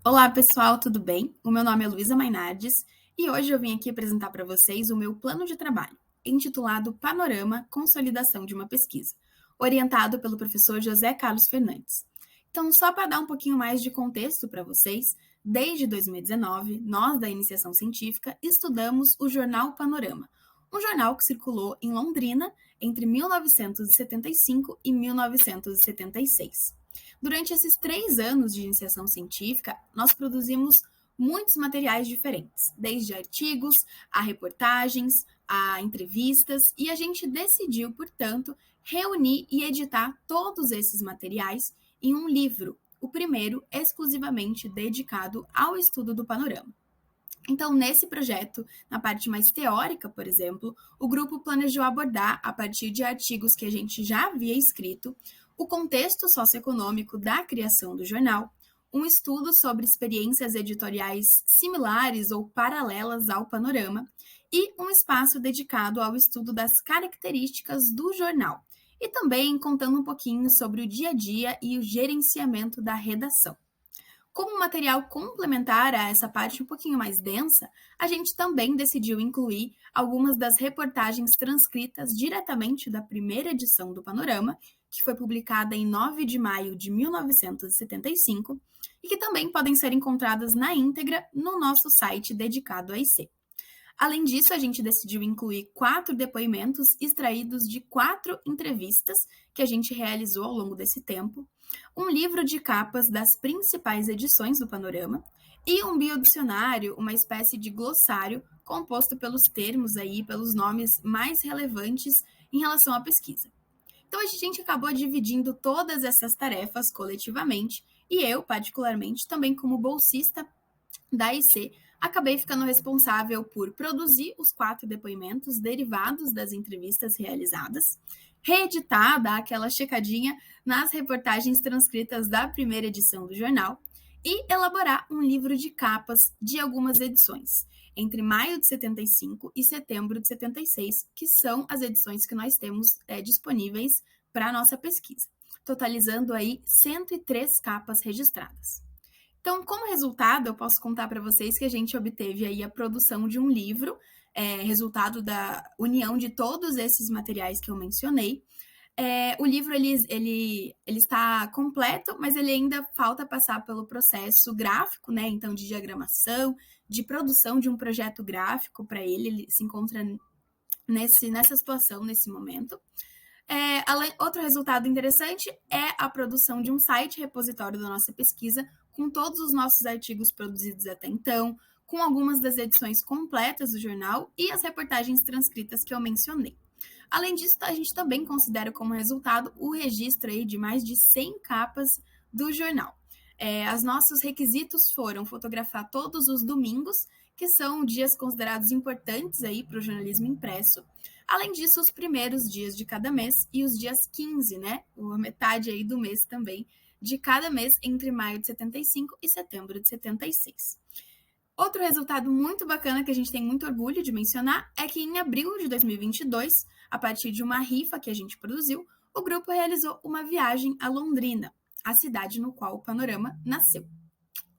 Olá, pessoal, tudo bem? O meu nome é Luísa Mainardes e hoje eu vim aqui apresentar para vocês o meu plano de trabalho, intitulado Panorama Consolidação de uma Pesquisa, orientado pelo professor José Carlos Fernandes. Então, só para dar um pouquinho mais de contexto para vocês, desde 2019, nós da Iniciação Científica estudamos o jornal Panorama, um jornal que circulou em Londrina entre 1975 e 1976. Durante esses 3 anos de iniciação científica, nós produzimos muitos materiais diferentes, desde artigos, a reportagens, a entrevistas, e a gente decidiu, portanto, reunir e editar todos esses materiais em um livro, o primeiro exclusivamente dedicado ao estudo do panorama. Então, nesse projeto, na parte mais teórica, por exemplo, o grupo planejou abordar, a partir de artigos que a gente já havia escrito, o contexto socioeconômico da criação do jornal, um estudo sobre experiências editoriais similares ou paralelas ao Panorama e um espaço dedicado ao estudo das características do jornal, e também contando um pouquinho sobre o dia a dia e o gerenciamento da redação. Como material complementar a essa parte um pouquinho mais densa, a gente também decidiu incluir algumas das reportagens transcritas diretamente da primeira edição do Panorama, que foi publicada em 9 de maio de 1975, e que também podem ser encontradas na íntegra no nosso site dedicado a IC. Além disso, a gente decidiu incluir 4 depoimentos extraídos de 4 entrevistas que a gente realizou ao longo desse tempo, um livro de capas das principais edições do Panorama e um biodicionário, uma espécie de glossário composto pelos termos aí, pelos nomes mais relevantes em relação à pesquisa. Então a gente acabou dividindo todas essas tarefas coletivamente e eu, particularmente, também como bolsista da IC, acabei ficando responsável por produzir os 4 depoimentos derivados das entrevistas realizadas, reeditar, dar aquela checadinha nas reportagens transcritas da primeira edição do jornal e elaborar um livro de capas de algumas edições, entre maio de 75 e setembro de 76, que são as edições que nós temos disponíveis para a nossa pesquisa, totalizando aí 103 capas registradas. Então, como resultado, eu posso contar para vocês que a gente obteve aí a produção de um livro, resultado da união de todos esses materiais que eu mencionei. O livro ele está completo, mas ele ainda falta passar pelo processo gráfico, né? Então, de diagramação, de produção de um projeto gráfico para ele se encontra nessa situação, nesse momento. Outro resultado interessante é a produção de um site repositório da nossa pesquisa, com todos os nossos artigos produzidos até então, com algumas das edições completas do jornal e as reportagens transcritas que eu mencionei. Além disso, a gente também considera como resultado o registro aí de mais de 100 capas do jornal. Os nossos requisitos foram fotografar todos os domingos, que são dias considerados importantes aí para o jornalismo impresso. Além disso, os primeiros dias de cada mês e os dias 15, né? A metade aí do mês também, de cada mês entre maio de 75 e setembro de 76. Outro resultado muito bacana que a gente tem muito orgulho de mencionar é que em abril de 2022, a partir de uma rifa que a gente produziu, o grupo realizou uma viagem a Londrina, a cidade no qual o Panorama nasceu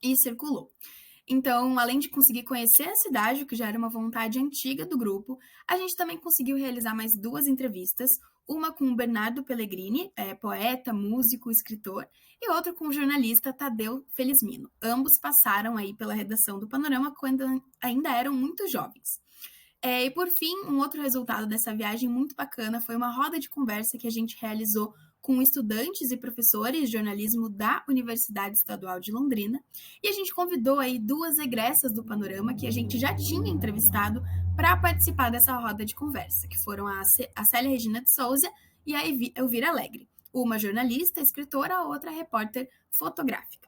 e circulou. Então, além de conseguir conhecer a cidade, o que já era uma vontade antiga do grupo, a gente também conseguiu realizar mais 2 entrevistas, uma com o Bernardo Pellegrini, poeta, músico, escritor, e outra com o jornalista Tadeu Felizmino. Ambos passaram aí pela redação do Panorama quando ainda eram muito jovens. E por fim, um outro resultado dessa viagem muito bacana foi uma roda de conversa que a gente realizou com estudantes e professores de jornalismo da Universidade Estadual de Londrina, e a gente convidou aí 2 egressas do Panorama que a gente já tinha entrevistado para participar dessa roda de conversa, que foram a Célia Regina de Souza e a Elvira Alegre, uma jornalista, escritora, a outra repórter fotográfica.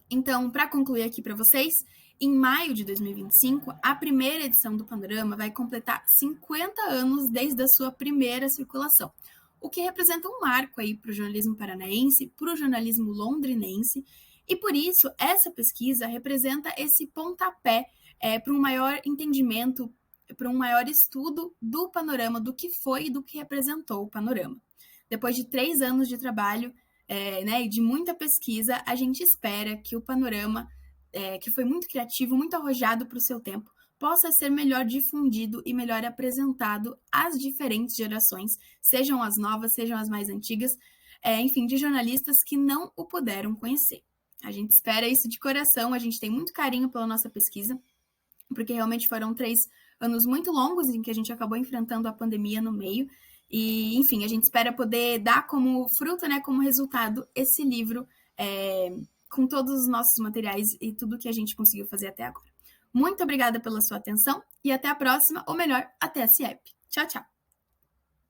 Então, para concluir aqui para vocês, em maio de 2025, a primeira edição do Panorama vai completar 50 anos desde a sua primeira circulação, o que representa um marco aí para o jornalismo paranaense, para o jornalismo londrinense, e por isso essa pesquisa representa esse pontapé para um maior entendimento, para um maior estudo do panorama, do que foi e do que representou o panorama. Depois de 3 anos de trabalho, né, e de muita pesquisa, a gente espera que o panorama que foi muito criativo, muito arrojado para o seu tempo, possa ser melhor difundido e melhor apresentado às diferentes gerações, sejam as novas, sejam as mais antigas, enfim, de jornalistas que não o puderam conhecer. A gente espera isso de coração, a gente tem muito carinho pela nossa pesquisa, porque realmente foram 3 anos muito longos em que a gente acabou enfrentando a pandemia no meio. E, enfim, a gente espera poder dar como fruto, né, como resultado, esse livro com todos os nossos materiais e tudo que a gente conseguiu fazer até agora. Muito obrigada pela sua atenção e até a próxima, ou melhor, até a CIEP. Tchau, tchau!